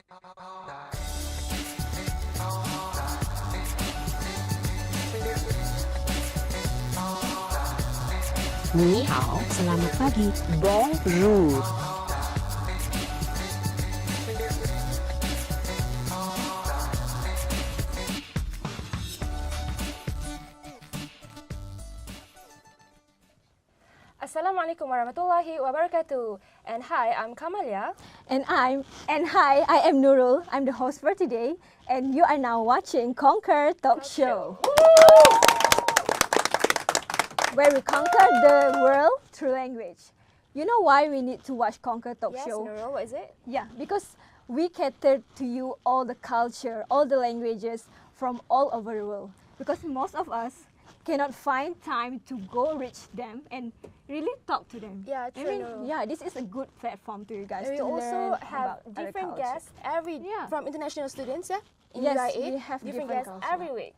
Ni hao, selamat pagi. Bonjour. Assalamualaikum warahmatullahi wabarakatuh. And hi, I'm Kamalia. And hi, I am Nurul. I'm the host for today, and you are now watching Conquer Talk Show, where we conquer the world through language. You know why we need to watch Conquer Talk Yes, Show? Nurul, what is it? Yeah, because we cater to you all the culture, all the languages from all over the world. Because most of us cannot find time to go reach them and really talk to them. Yeah, true, Nurul. Yeah, this is a good platform to you guys And we to also learn have about other different culture. guests from international students, yeah? In Yes, UIA, we have different different guests culture. every week.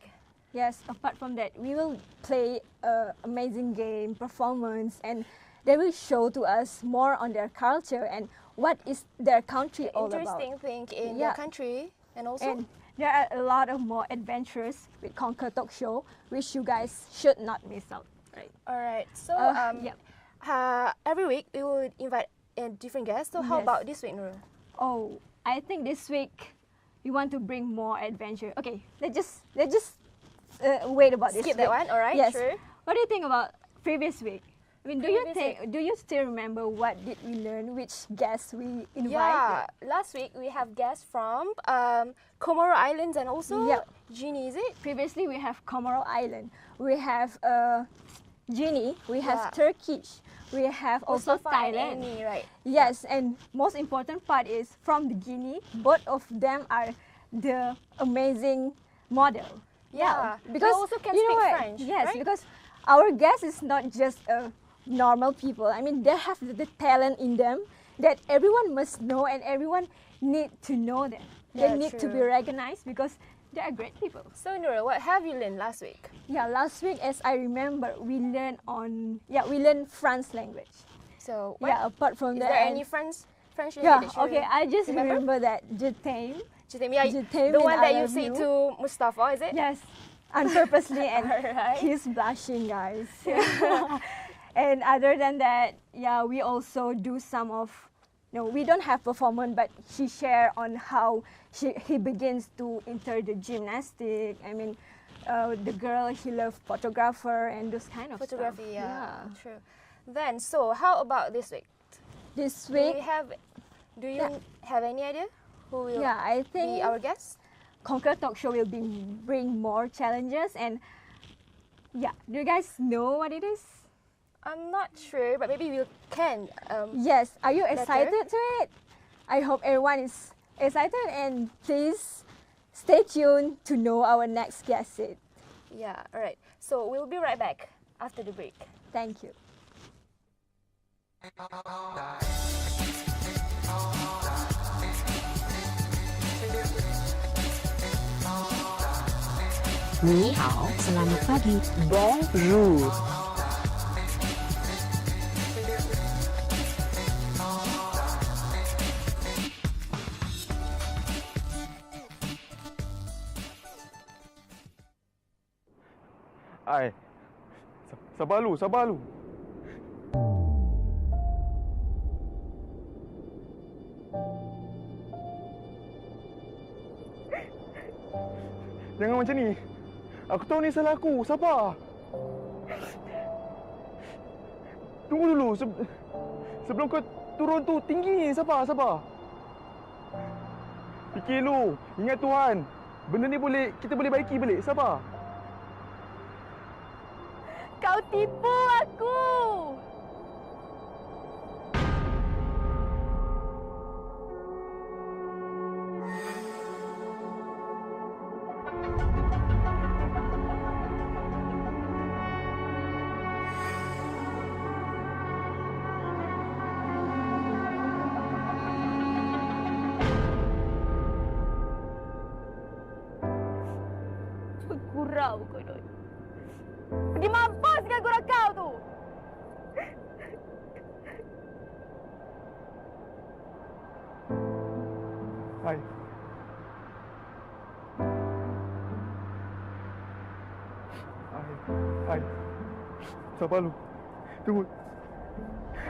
Yes, apart from that, we will play an amazing game, performance, and they will show to us more on their culture and what is their country all about. Interesting thing in Yeah. their country, and also And there are a lot of more adventures with Conquer Talk Show, which you guys should not miss out. Right. all right. So yeah. every week we will invite a different guest. So how Yes. about this week, Nurul? Oh, I think this week we want to bring more adventure. Okay, let's just wait about this. Skip that week. one. All right. Yes. True. What do you think about previous week? I mean, Previous do you still remember what did we learn? Which guests we invited? Yeah, last week we have guests from Comoro Islands and also Yeah. Genie, is it? Previously, we have Comoro Island. We have Genie. We have Yeah. Turkish. We have also Mustafa and Thailand. Amy, right? Yes, and most important part is from the Guinea. Both of them are the amazing model. Yeah, because they also can you know speak what? French, Yes, right? because our guest is not just normal people. I mean, they have the talent in them that everyone must know and everyone need to know them. Yeah, They need to be true. recognized because they are great people. So Nurul, what have you learned last week? Yeah, last week, as I remember, we learned French language. So what? Yeah, apart from Is that, there and- any French language yeah, that you okay, I just remember? remember that je t'aime. Yeah, Je t'aime the and one I that you love say you. to Mustafa, is it? Yes, unpurposely, and Alright. he's blushing, guys. And other than that, yeah, we also do some of, we don't have performance, but she share on how he begins to enter the gymnastic. I mean, the girl, he loves photographer and those kind of Photography, stuff. yeah, true. Then, so how about this week? This Do week, you have any idea who will yeah, I think be our guest? Conquer Talk Show will bring more challenges, and yeah, do you guys know what it is? I'm not sure, but maybe we can. Yes, are you Better? excited to it? I hope everyone is excited, and please stay tuned to know our next guest. Yeah, all right. So we'll be right back after the break. Thank you. Ni hao, selamat pagi. Bonjour. Ai. Sabar lu, sabar lu. Jangan macam ni. Aku tahu ni salah aku. Sabar. Tunggu dulu. Sebelum kau turun tu tinggi. Sabar, sabar. Fikir lu. Ingat Tuhan. Benda ni kita boleh baiki balik. Sabar. Kau tipu aku. Gurau kau ni. Pergi mampus dengan gurau kau tu. Hai. Hai. Sabar lu. Tunggu.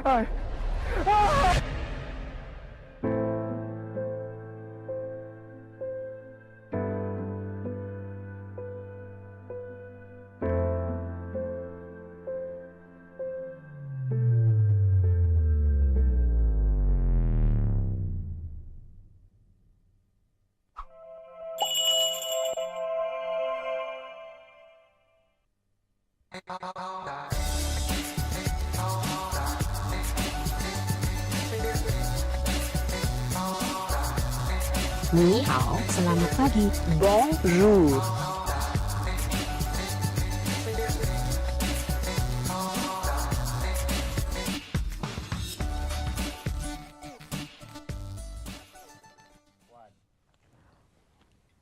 Hai. Ni hao, selamat pagi. Bonjour.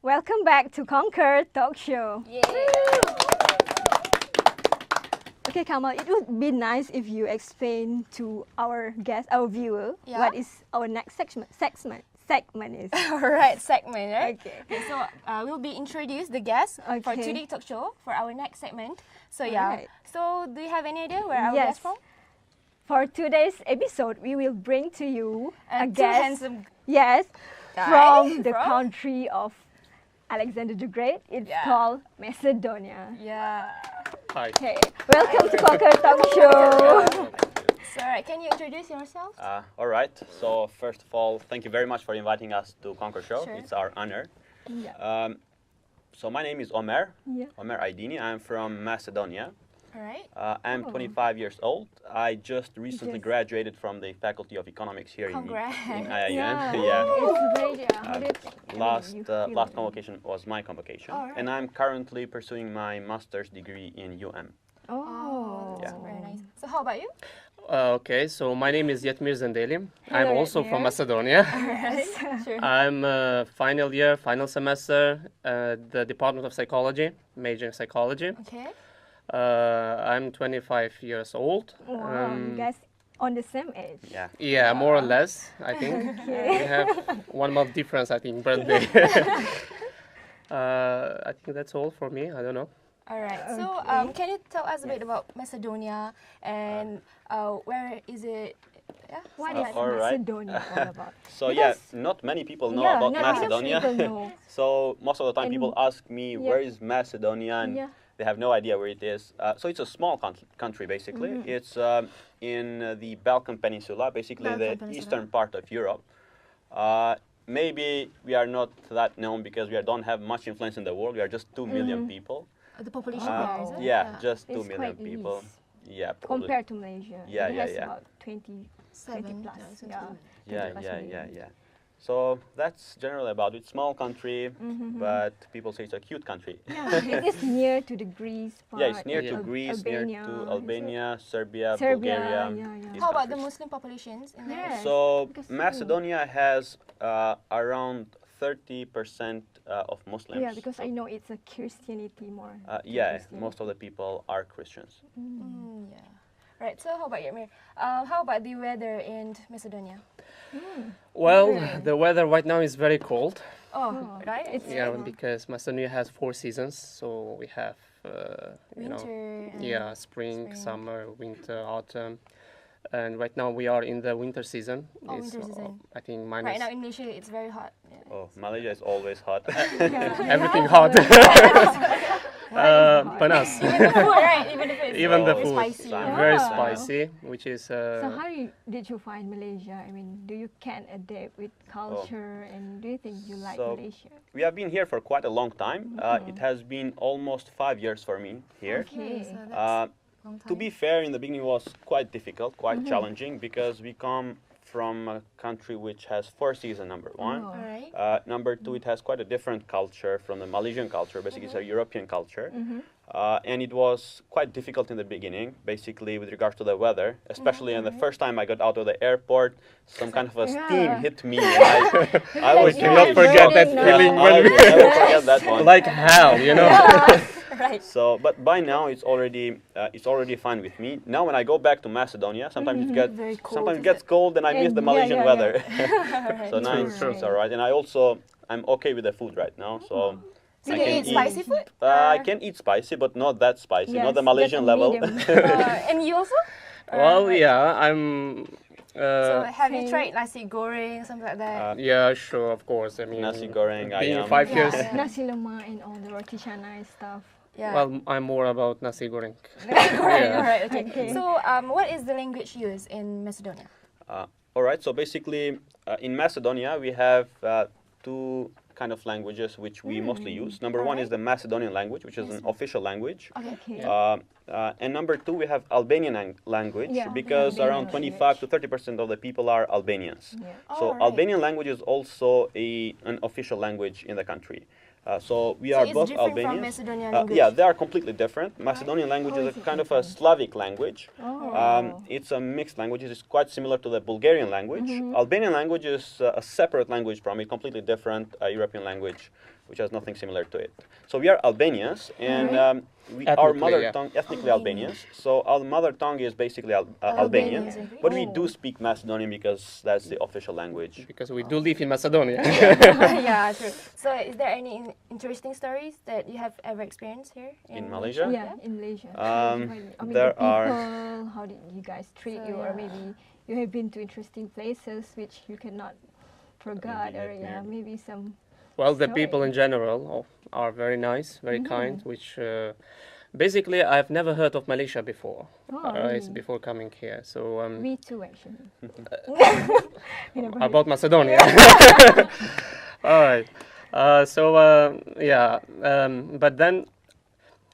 Welcome back to Conquer Talk Show. Yay. Okay, Kamal, it would be nice if you explain to our guest, our viewer, Yeah. what is our next segment is. Alright, segment, right? Okay. So we'll be introduce the guest for Okay. today's talk show for our next segment. So yeah. Alright. So do you have any idea where our Yes. guest from? For today's episode, we will bring to you a Two guest. handsome Yes, guy from the from- country of Alexander the Great. It's Yeah. called Macedonia. Yeah. Hi. Okay, welcome to Conquer Talk Show. So alright, can you introduce yourself? All right. So first of all, thank you very much for inviting us to Conquer Show. Sure. It's our honor. Yeah. So my name is Omer. Yeah. Omer Aydini. I'm from Macedonia. Alright. I'm Oh. 25 years old. I just recently Yes. graduated from the Faculty of Economics here Congrats. in IIM. Yeah. It's great. Yeah. How did Last you feel last it? convocation was my convocation, Alright. and I'm currently pursuing my master's degree in UM. Oh. That's Yeah. very nice. So how about you? Okay, so my name is Yetmir Zendelim. I'm Hello, also Yetmir. from Macedonia. Sure. I'm final year, final semester, the Department of Psychology, major in psychology. Okay. I'm 25 years old. Wow, you guys on the same age. Yeah. Yeah, more or less, I think. We have 1 month difference, I think, birthday. I think that's all for me. I don't know. All right. So, can you tell us a bit about Macedonia and where is it? Yeah. What is all right. Macedonia all about? So yeah, Because- not many people know Yeah, about not many Macedonia. people know. So most of the time And- people ask me, yeah. where is Macedonia? And Yeah. they have no idea where it is. So it's a small country, basically. Mm-hmm. It's in the Balkan Peninsula, basically Balkan the Peninsula. eastern part of Europe. Maybe we are not that known because we don't have much influence in the world. We are just 2 million Mm-hmm. people. The population Wow. there, is it? Yeah, just 2 It's million quite people. least Yeah, probably. compared to Malaysia. Yeah, it yeah, has yeah. about 20 Seven. plus. Yeah, so Yeah. two. Yeah, 20 plus yeah, million. yeah. So that's generally about it. Small country, Mm-hmm. but people say it's a cute country. Yeah, it is near to the Greece part. Yeah, it's near to Yeah. Greece, near to is it? Albania, Serbia, Serbia, Bulgaria. yeah, yeah. these How about the countries. Muslim populations in there? Yes. So because- Macedonia has around 30% of Muslims. Yeah, because I know it's a Christianity more. to Yeah, Christianity. most of the people are Christians. Yeah. Right. So how about you, Amir? How about the weather in Macedonia? Well, the weather right now is very cold. Oh, right. It's Yeah, because Macedonia has 4 seasons, so we have, you know, winter. and- yeah, spring, spring. summer, winter, autumn, and right now we are in the winter season. Oh, It's, winter season. I think minus Right now in Malaysia, it's very hot. Yeah. Oh, Malaysia is always hot. everything hot. Panas. Even the food, right? Even if it's Even the very food, spicy. very Wow. spicy, which is. So how did you find Malaysia? I mean, do you can adapt with culture, and do you think you like So- Malaysia? We have been here for quite a long time. It has been almost 5 years for me here. Okay. So that's Uh, long time. To be fair, in the beginning it was quite difficult, quite challenging, because we come from a country which has 4 seasons, number one. Oh. All right. Number two, it has quite a different culture from the Malaysian culture. Basically, it's a European culture. And it was quite difficult in the beginning, basically with regards to the weather, especially in the first time I got out of the airport, some kind of a steam Yeah. hit me. And I was cannot forget that burning, feeling I when will we never forget that one. like hell, you know. Right. So, but by now it's already fine with me. Now when I go back to Macedonia, sometimes Very cold, sometimes it is gets it? cold, and I miss And the yeah, Malaysian yeah, weather. Right. So now it's alright, and I'm okay with the food right now. So So I you can eat spicy food? I Or- can eat spicy, but not that spicy, Yes, not the just Malaysian a level. medium. And you also? Well, Right. yeah, I'm. So have you Same. tried nasi goreng, something like that? Yeah, sure, of course. I mean, Nasi goreng, being ayam. 5 years. Yeah. Nasi lemak and all the roti canai stuff. Yeah. Well, I'm more about nasi goreng. Right, yeah. alright, okay. Okay. So, what is the language used in Macedonia? All right. So basically, in Macedonia, we have two kind of languages which we mostly use. Number one is the Macedonian language, which is an official language. Okay. And number two, we have Albanian language Yeah, because Albanian around 25 to 30% of the people are Albanians. Yeah. So Alright. Albanian language is also an official language in the country. So we So are it's both different from Albanians. Macedonian language? Yeah, they are completely different. Macedonian language is a kind of a Slavic language. It's a mixed language. It's quite similar to the Bulgarian language. Albanian language is a separate language from it, completely different European language, which has nothing similar to it. So we are Albanians, and our Ethnically, mother yeah. tongue, ethnically Albanians. So our mother tongue is basically Albanian, Albanian. but we do speak Macedonian because that's the official language. Because we do live in Macedonia. Yeah, true. So, is there any interesting stories that you have ever experienced here In Malaysia? Yeah, in Malaysia. Um, I mean, there the people, are- how did you guys treat So, you, or yeah. maybe you have been to interesting places which you cannot forget, Maybe or let yeah, me- maybe some. Well, the people Story. in general are very nice, very kind, which basically I've never heard of Malaysia before. Oh, It's really? before coming here. So Me too, actually. We never heard- about Macedonia. All right. But then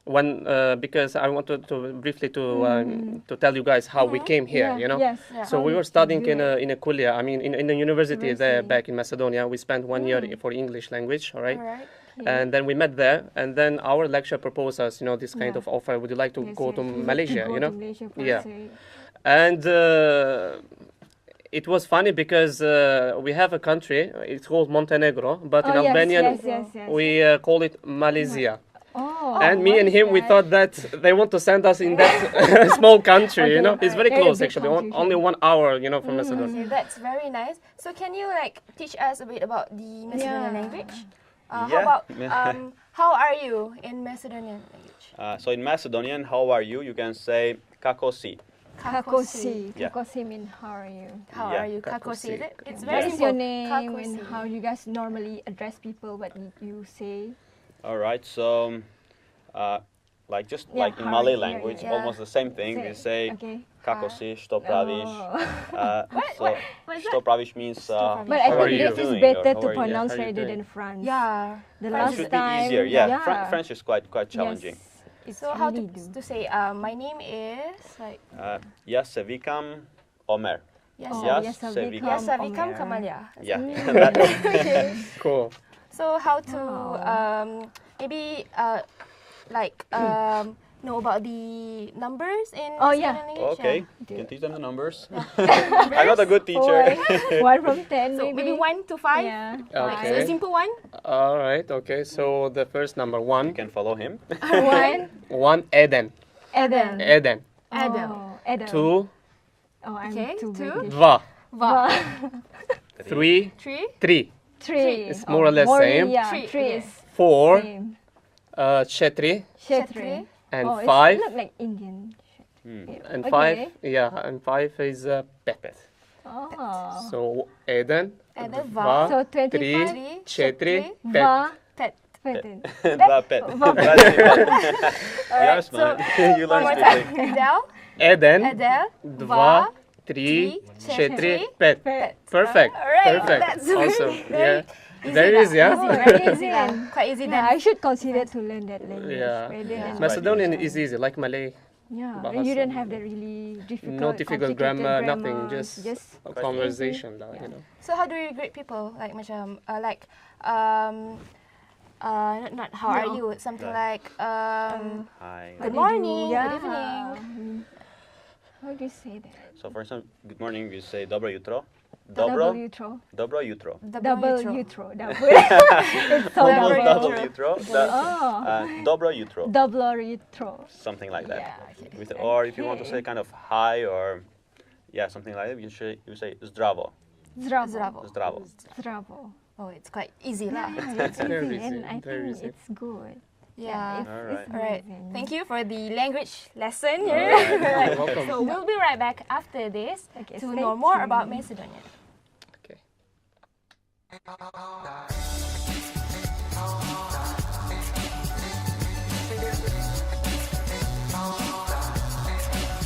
when because I wanted to briefly to tell you guys how we came here, Yeah, you know. Yes. Yeah. So How we were did you studying do in it? a kuliah. I mean, in the university there University. back in Macedonia. We spent 1 year for English language, all right? Alright. And then we met there, and then our lecturer proposed us, this kind Yeah. of offer. Would you like to Yes, go yes, to we need Malaysia? go You to know, Malaysia for Yeah. say- and it was funny because we have a country. It's called Montenegro, but in Oh, yes, Albanian yes. we call it Malaysia. Oh, And me what and is him, we that? thought that they want to send us in that small country. You know, Okay, it's very very close big actually. country, Only 1 hour, from Macedonia. Okay, that's very nice. So, can you teach us a bit about the Macedonian Yeah. language? Yeah. How about how are you in Macedonian language? So in Macedonian, how are you? You can say kako si. Kakosi. Yeah. Kakosi mean how are you? How Yeah, are you? Kakosi. Kakosi, is it? It's What very is simple. your name and Kakosi. how you guys normally address people? What you say? All right. So, like Yeah, like in how Malay are you? language, Yeah. almost the same thing. We say Okay. kako si, što praviš. Oh. So što praviš means praviš? But I How are think you this is doing, or better how to are you? pronounce How are you rather doing? than France. Yeah. The It last should be time. easier. Yeah. French is quite Yes. challenging. It's So, how really to say, my name is like. Ja se vikam Omer. Yes, Oh, Yes, yes, se Savikam. vikam. Yes, Savikam Omer. Kamalia. Yeah. Cool. So, how to maybe know about the numbers in Oh, yeah. Macedonian language? Okay. Yeah. You can teach them the numbers. I'm not a good teacher. 1 from 10, So, maybe maybe 1 to 5? Yeah. Like, Okay. a simple one? All right. Okay. So the first number You 1, can follow him. 1. Eden. Eden. Eden. Adam. Oh, Eden. 2, Oh, I'm Okay, too 2. British. dva. Va. 3, 3. 3. 3. It's more or less same. Yeah, Three, 3 okay. is 4, same. 4, Shetri. and Oh, 5. It look like Indian. And Okay. 5, and 5 is pet. Oh. So Eden, And then Va, Va. So 25. 3, 4, pet. Va. Pet. Pet. Va pet. That's it. You're smart. You One learn more speaking. time. Adele. Eden, Adele. 2, Va. 3, 4, 4, pet. Pet. Perfect. Alright, Perfect. that's very- Awesome. very Yeah. Very easy, lah. huh? Oh, Very easy easy lah. then. Quite easy Yeah, then. I should consider to learn that language. Yeah. rather Yeah. than- Macedonian is easy, like Malay. Yeah, Bahasa. and you don't have the really difficult, No difficult complicated grammar, nothing. grammars, Just a conversation, lah, Yeah. So how do you greet people? Like macam not how are you? Something like Hi. good morning, Yeah. good evening. How do you say that? So for example, good morning, we say dobro jutro. Double utro. Dobro jutro. Double utro. Double. It's so Almost double. double jutro. Dobro jutro. Double utro. Something like that. Yeah. Okay. With, or if you want to say kind of hi or yeah, something like that, you say zdravo. Zdravo. Zdravo. Zdravo. Oh, it's quite easy lah. Yeah, it's Very easy, and easy, I very think easy. it's good. Yeah. It's Alright. Alright, amazing. thank you for the language lesson here. You're welcome. So we'll be right back after this Okay, to stay know more tuned. about Macedonia. Okay.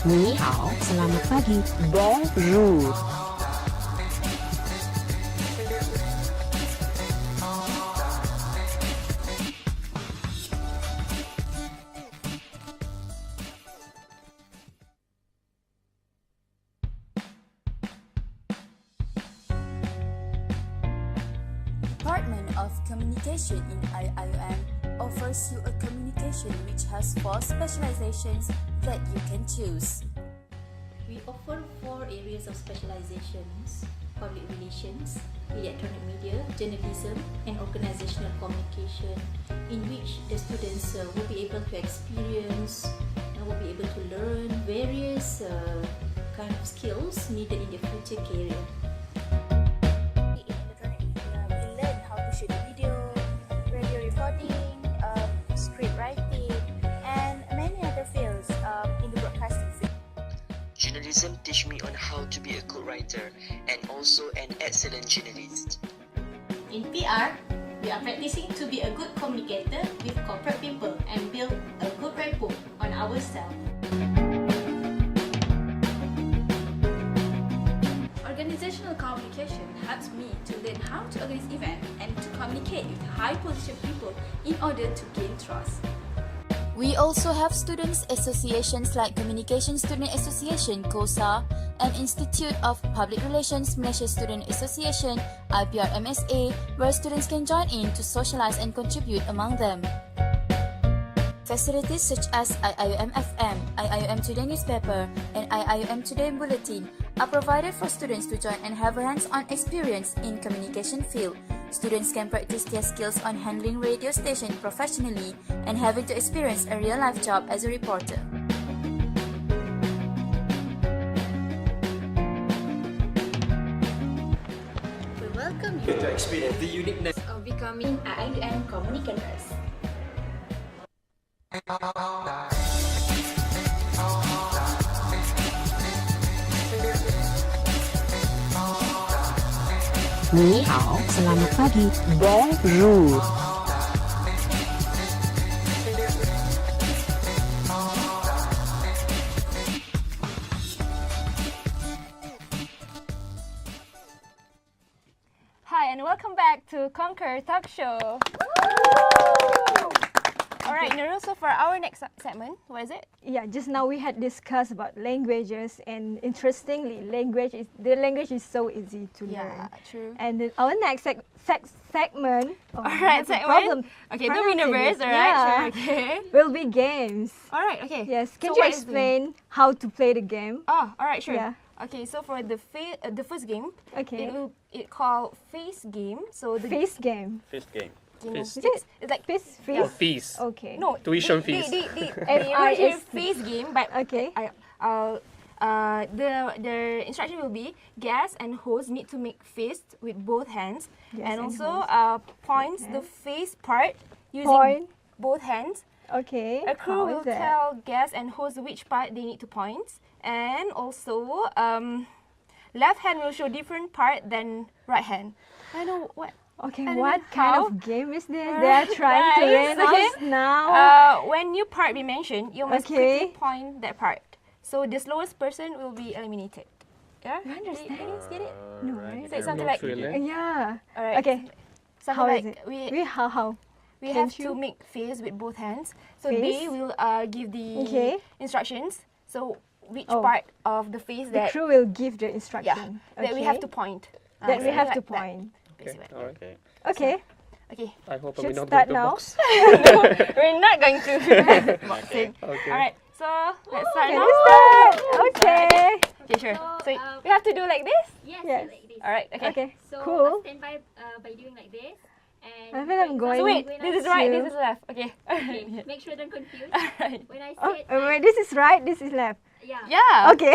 Ni hao, selamat pagi. Bonjour. Department of Communication in IIUM offers you a communication which has 4 specializations that you can choose. We offer 4 areas of specializations: public relations, electronic media, journalism, and organizational communication, in which the students will be able to experience and will be able to learn various kind of skills needed in their future career. In electronic media, we learn how to shoot video, radio recording, script writing, and many other fields in the broadcasting field. Journalism teach me on how to be a good writer and also an excellent journalist. In PR, we are practicing to be a good communicator with corporate people and build a good rapport on ourselves. Organizational communication helps me to learn how to organize events and to communicate with high-position people in order to gain trust. We also have students associations like Communication Student Association (COSA) and Institute of Public Relations Malaysia Student Association (IPR MSA), where students can join in to socialize and contribute among them. Facilities such as IIUM FM, IIUM Today newspaper, and IIUM Today bulletin are provided for students to join and have a hands-on experience in communication field. Students can practice their skills on handling radio station professionally and having to experience a real-life job as a reporter. We welcome you To experience the uniqueness of becoming IIUM communicators. Ni hao, selamat pagi. Bonjour. Hi, and welcome back to Conquer Talk Show. Alright, Nurul, so for our next segment, what is it? Yeah, just now we had discussed about languages, and interestingly, the language is so easy to learn. True. And then our next segment. Oh, I Alright, have a segment. problem Okay, don't be pronouncing nervous, it. alright? Yeah. Sure, okay. Will be games. Alright, okay. Yes. Can So you what is the- explain how to play the game? Oh, alright, sure. Yeah. Okay, so for the first game, Okay. it called face game. So the Face game. Fist game. you know, Face. it's like Face. Or Face. fees. Okay. no Tuition the fees. original face game, but Okay. the instruction will be guest and host need to make fist with both hands, Guest and and also points the face part using Point. both hands. Okay. A crew how will is that? tell guest and host which part they need to point, and also left hand will show different part than right hand. I know what. Okay, I don't what know kind how. of game is this? They are trying to Guys, learn okay. us now. When your part be mentioned, you must Okay. quickly point that part. So the slowest person will be eliminated. Yeah? You understand? You guys get it? No, Alright, right? So it's fair something enough. like- Really? Yeah. Alright. Okay. Something How like is it? we How? we Can have you- to make face with both hands. So Face? they will give the Okay. instructions. So which Oh. part of the face The that crew will give the instruction. that we have to point. That we something have to like that, point. basically. Alright. Okay. Okay. Okay. I hope Should we not start break the now? box. We're not going to boxing. Okay. Alright, so let's start Can now. we start? Okay. Okay, sure. So we have to do like this? Yes, Yes. like this. Alright, okay. Okay. So Cool. stand by doing like this. And I think I'm for going So wait, when this I is right, to- this is left. Okay. Okay, make sure don't confuse. Alright. When I Oh, said wait, this is right. This is left. yeah. Yeah. Okay.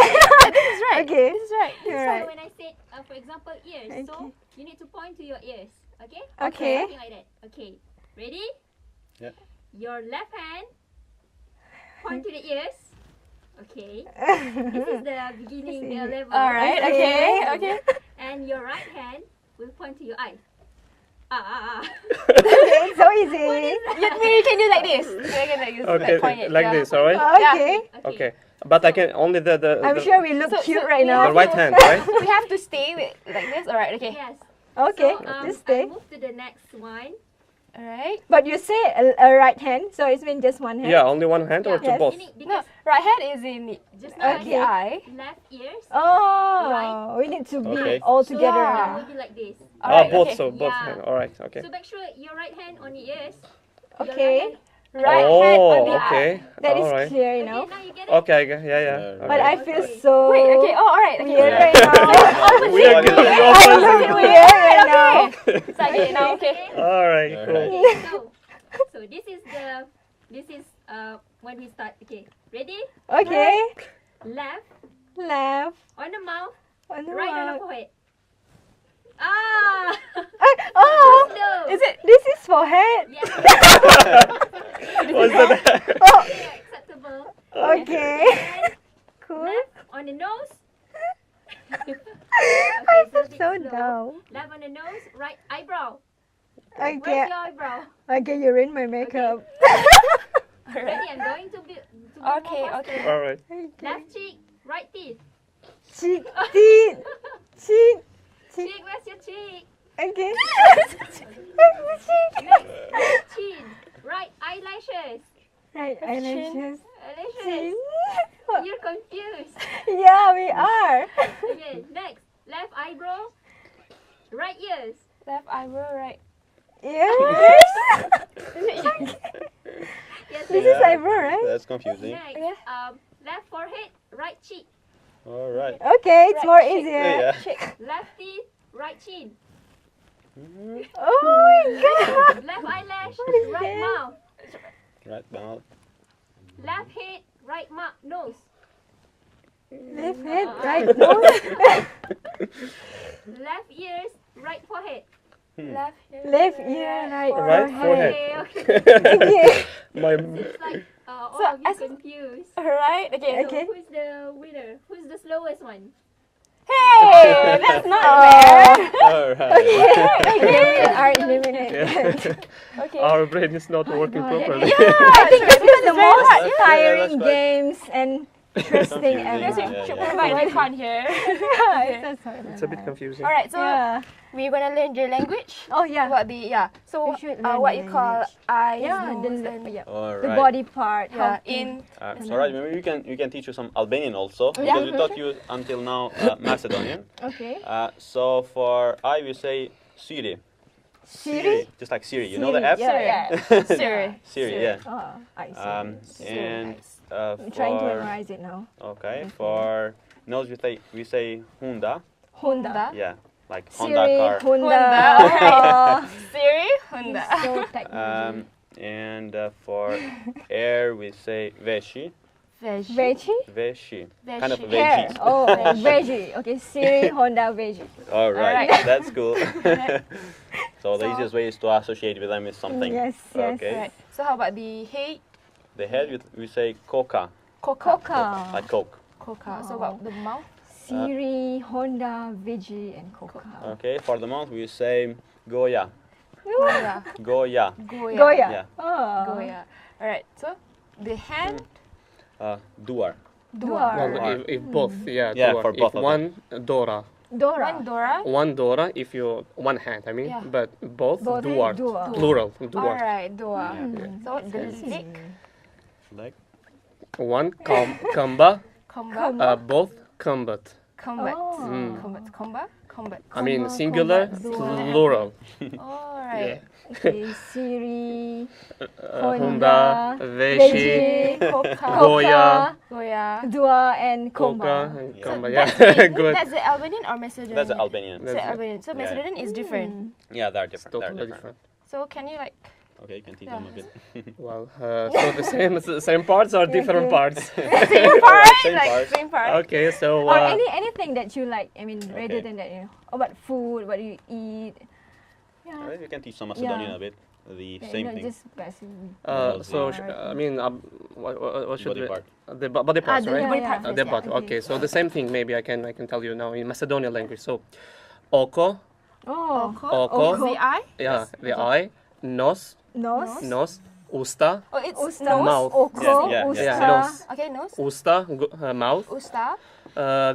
This is right. Okay. This is right. You're So right. when I said, for example, ears, so Okay. you need to point to your ears. Okay? Okay. Something like that. Okay. Ready? Yeah. Your left hand point to the ears. Okay. This is the beginning level. Alright, okay, okay. And your right hand will point to your eyes. It's so easy. You can do like this. You can like this. Okay, point it, like yeah. this, alright? Okay. Okay. But I can only the I'm sure we look cute right the now. right hand, right? We have to stay with like this. Alright, okay. Yes. Okay, So, just I stay. move to the next one. Alright. But you say a right hand, so it's mean just one hand. Yeah, only one hand or to Yes. both? You need- No, because right hand is in just now Okay. the eye. left ears. Oh, we need to be Okay. all together Yeah. now. Will be like this. Alright, both, okay. so both Yeah. hand. Alright, okay. So make sure your right hand on your ears. Okay. Right hand on the eye. okay. That is Alright. clear, you Okay, know. now you get it. Okay, I get, yeah. But okay. I feel so Wait, okay. Oh, alright. Okay. weird Yeah. right now. We are good. I look weird right now. It's like it now, okay. Alright, cool. Alright. So this is when we start. Okay, ready? Okay. Left Left. on the mouth, On the right on the right. forehead. Ah! Oh, No. Is it? this is forehead. Yes. What's that? Okay, acceptable. Okay. And Cool. left on the nose. Okay, I so feel so bit slow. dumb. Left on the nose, right eyebrow. Okay. Where's your eyebrow? Okay, you ruined my makeup. Ready? I'm going to be Okay, more okay. faster. Alright. Left cheek, right teeth. Cheek, teeth, cheek, cheek. Cheek, where's your cheek? Okay. Next, right chin, right eyelashes. Right, eyelashes. Eyelashes. Chin. You're confused. Yeah, we are. Okay, next, left eyebrow, right ears. Left eyebrow, right. Yes. Yes, This is eyebrow, right? That's confusing. next, Yeah. left forehead, right cheek. Alright. Okay, it's more cheek. easier. Yeah. Left teeth, right chin. Oh my god. Left eyelash, is right this? mouth. Right mouth. Left head, right nose. Left head, right nose. Left ears, right forehead. Left. Left ear, right Right forehead. forehead. Okay. My It's like all So, of you as- confused. Alright, okay. Okay. So who's the winner? Who's the slowest one? Hey, that's not Oh. fair. Alright. Okay, we are eliminated. Okay. Our brain is not working properly. I think this is the most Yeah, tiring that's quite- games and interesting Confusing. ever. Yes, we Yeah, should yeah. provide you fun here. It's a bit confusing. Alright, so Yeah. we're gonna learn the language. Oh yeah. About the So We should learn what the you call language. eyes, Yeah, nose, the, and yeah. Alright. The body part. yeah, how to- in Alright, maybe we can teach you some Albanian also Yeah. because we taught you until now Macedonian. Okay. So for I we say Siri. Siri? Just like Siri. You know the Siri, app? yeah. Siri. Siri, yeah. Oh, I see. And I'm trying to for memorize it now. okay, for nose we say Honda. Honda. Yeah, like Honda Siri, car. Honda. Honda. Oh, Siri, Honda. so technology. And for air we say Veshi. Veggie? Veshi. Kind of Veshi. Hair. veggies. Oh, veggie. Okay, Siri, Honda, veggie. All right, Alright. that's cool. So the easiest way is to associate with them with something. Yes, yes. Okay. Right. So how about the head? The head we say Coca. Coca. Coca. Like Coke. Coca. So about the mouth? Siri, Honda, veggie, and Coca. Okay. For the mouth we say Goya. Goya. Goya. Goya. Goya. Yeah. Oh. Goya. Alright. So the hand. Duar. Duar. Well, if both, yeah. Yeah, Dora. for both if of one Dora, Dora. One Dora. one Dora. If you one hand, I mean, Yeah. but both Both Duart, Duar. plural Duart. Alright, Dora. Yeah. So the leg. Like One Kamba, Combat. both combat. Combat. Oh. Combat. Combat. Combat. I mean Combat, singular, combat, dual. plural. Alright. Okay, Siri, Honda, Honda, Veshi, Koka, Goya, Goya. Dua, and Koka, Komba. and Yeah. Komba. That's Yeah, the, good. that's the Albanian or Macedonian? That's the Albanian. So That's it. Albanian. So Yeah. Macedonian is different. Yeah, they're different. They're Totally different. different. So can you like Okay, you can teach Yeah. them a bit. Well, so the same parts or different parts? same part? Same Like part. same part. Okay, so Or anything that you like. I mean, rather Okay. than that, you know, about food, what do you eat? Yeah. Alright, you can teach some Macedonian Yeah. a bit. The Yeah, same not thing. just basically. so Alright. I mean, what should Body we? part. The body parts, the right? body Yeah, part yeah. first, The yeah. body. Okay, so the same thing. Maybe I can tell you now in Macedonian language. So, oko, Oh, oko, The eye? yeah, the eye, nos, nose, usta, Oh, it's usta, nose. Mouth. oko, Yeah, yeah, usta, yeah. Nose. Okay, nose. usta, mouth, Usta.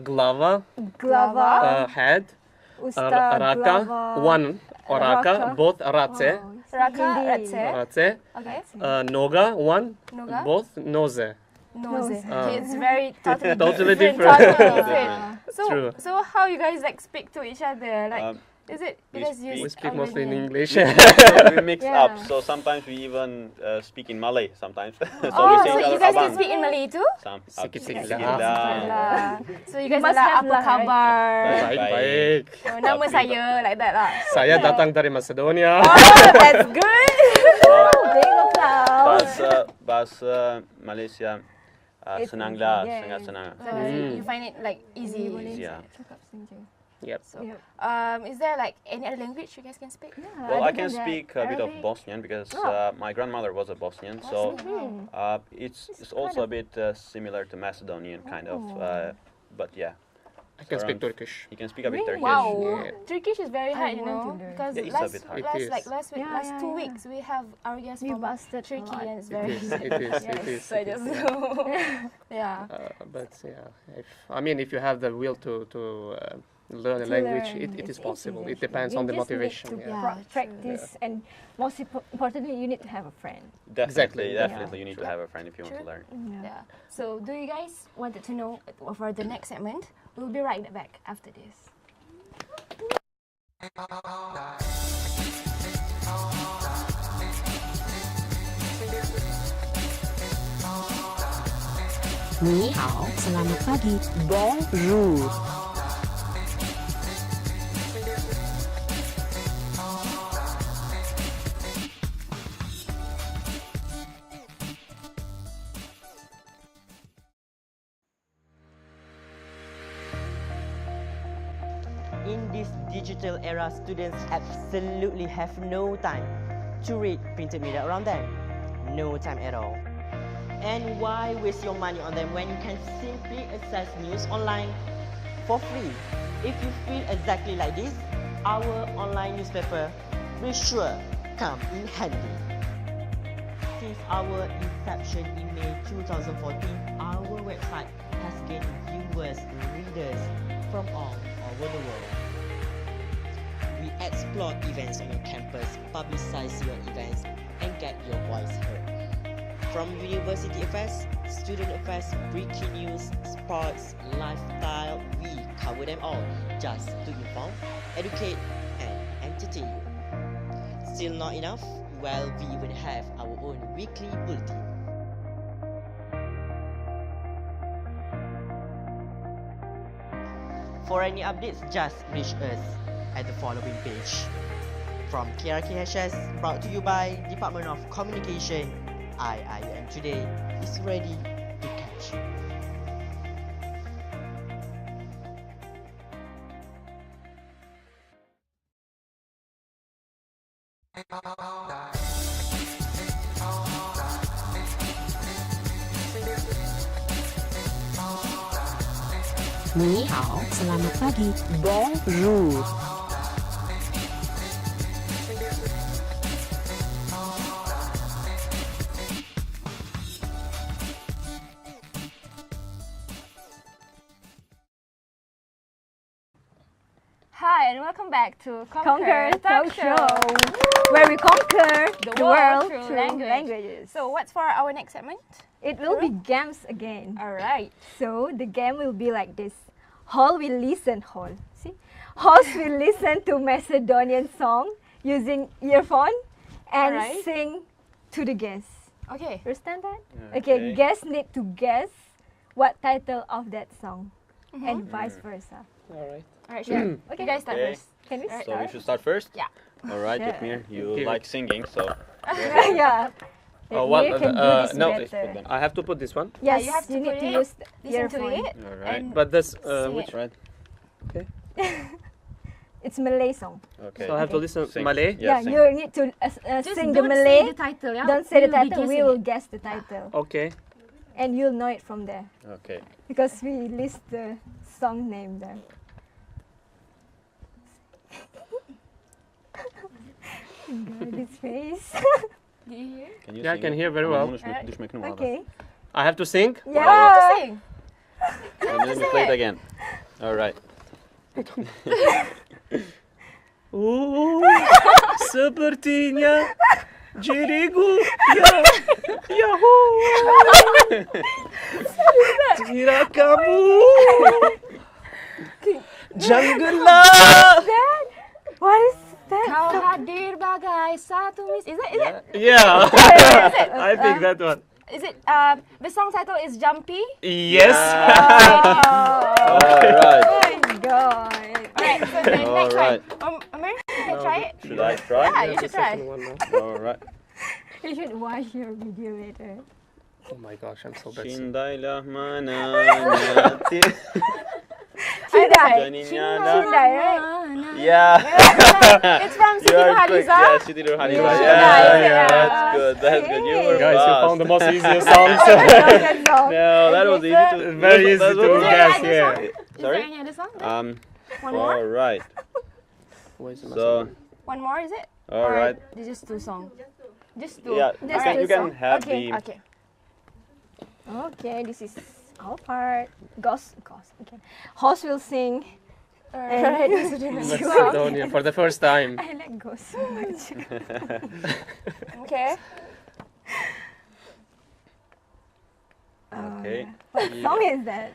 glava, glava, head, usta, raka, glava, one, oraka, raka. both race, Raka, Hindi. ratse. race, Okay. noga, one, Noga. both nose. Nose. Okay, it's very totally, Totally different. Totally Different. different. So, True. so how you guys like speak to each other? Like, is it we you guys use We speak mostly in Albanian? English. we mix Yeah. up, so sometimes we even speak in Malay sometimes. So we Oh, say so each you other guys can abang. speak in Malay too? Some Sikit-sikit sikit lah. lah. Lah. So you guys Must are like, have apa lah, right? kabar? Baik-baik. Oh, nama saya, like that lah. Saya datang dari Macedonia. Oh, that's good. big applause. Bahasa Malaysia It's senang easy, lah, yeah, sangat yeah. senang. So you find it like easy. Yeah. Yep. So, is there like any other language you guys can speak? Well, I can speak a bit of Bosnian because my grandmother was a Bosnian, so it's also a bit similar to Macedonian kind of, but yeah. I can speak Turkish. You can speak a bit Turkish. Wow, Yeah. Turkish is very hard, you want know, to learn. because Yeah, it's a last bit hard. It is. last week, Yeah, last yeah, 2 yeah. weeks, we have our guests We from busted a Turkey, lot. and it's It very is. It is. It is. So I It just is. yeah. But yeah, if you have the will to learn a To language, learn, it is it's possible. easy, It depends You on the just need motivation. to Yeah. practice, and most importantly, you need to have a friend. Definitely, Exactly. definitely, you need to have a friend if you want to learn. Yeah. So, do you guys wanted to know for the next segment? We'll be right back after this. Ni hao, selamat pagi. Bonjour. In this digital era, students absolutely have no time to read printed media around them. No time at all. And why waste your money on them when you can simply access news online for free? If you feel exactly like this, our online newspaper will sure come in handy. Since our inception in May 2014, our website has gained viewers and readers from all over the world. We explore events on your campus, publicize your events, and get your voice heard. From university affairs, student affairs, breaking news, sports, lifestyle, we cover them all just to inform, educate, and entertain you. Still not enough? Well, we even have our own weekly bulletin. For any updates, just reach us at the following page. From KRKHS, brought to you by Department of Communication, IIM Today is ready to catch you. Ni hao, selamat pagi. Bonjour. Hi, and welcome back to Conquer Talk Show, where we conquer the world through languages. So, what's for our next segment? It will be games again. All right. So the game will be like this. Hall will listen. See, Halls will listen to Macedonian song using earphone, and Alright. sing to the guests. Okay. Understand that? Okay, guests need to guess what title of that song, and vice versa. All right. Alright, sure. Okay. You guys start Okay. first. Can we So we start? should start first? Yeah. All right, Yeah. Detmir, you Okay. like singing, so Yeah. Oh, Well, well, can do this no, better. I have to put this one. Yes, you have to need put to it, use listen to earphone. it. all right. And But this, sing which it. Right. Okay. It's Malay song. Okay. So I have to listen Sing. Malay. Yeah, sing. you need to Just sing the don't Malay. say the title, yeah? Don't say the We'll be title. We guessing will it. guess the title, Okay. and you'll know it from there Okay. because we list the song name there. God, this face. Do you hear? Can you Yeah, I sing can it? hear very Ama well. bunu düşmek numaralı. Okay. I have to sing. You Yeah. have to sing. And then you play it again. All right. Sepertinya diriku ya Yahoo. Kira kamu janganlah. What is that? Kau hadir bagai satu mis. Is it? Yeah. I think that one. Is it? The song title is Jumpy. Yes. All right. Oh my God. Alright, so the next Alright. one. Amir, you can try it. Should I try? Yeah, you should try. All right. You should watch your video later. Oh my gosh, I'm so bad. Shindailah mananya Shindai. Janinyana. Shindai, right? Yeah. It's from Siti You are quick. Nurhaliza. Yeah, Siti Nurhaliza. Yeah. Yeah, that's good. That's good. You were Guys, you fast. found the most easiest songs. That song. No, that was easy to. Very easy that to was- guess, Is there yeah. Is there Sorry. any other song? One All more? right. Where's the So, One more, is it? all Or right. Just two songs. Just two. Yeah, Just you two can songs. have Okay. the. Okay. Okay, this is our part. Ghost. Okay. Host will sing. Alright. Macedonia for the first time. I like Ghost so much. Okay. Okay. What song is that?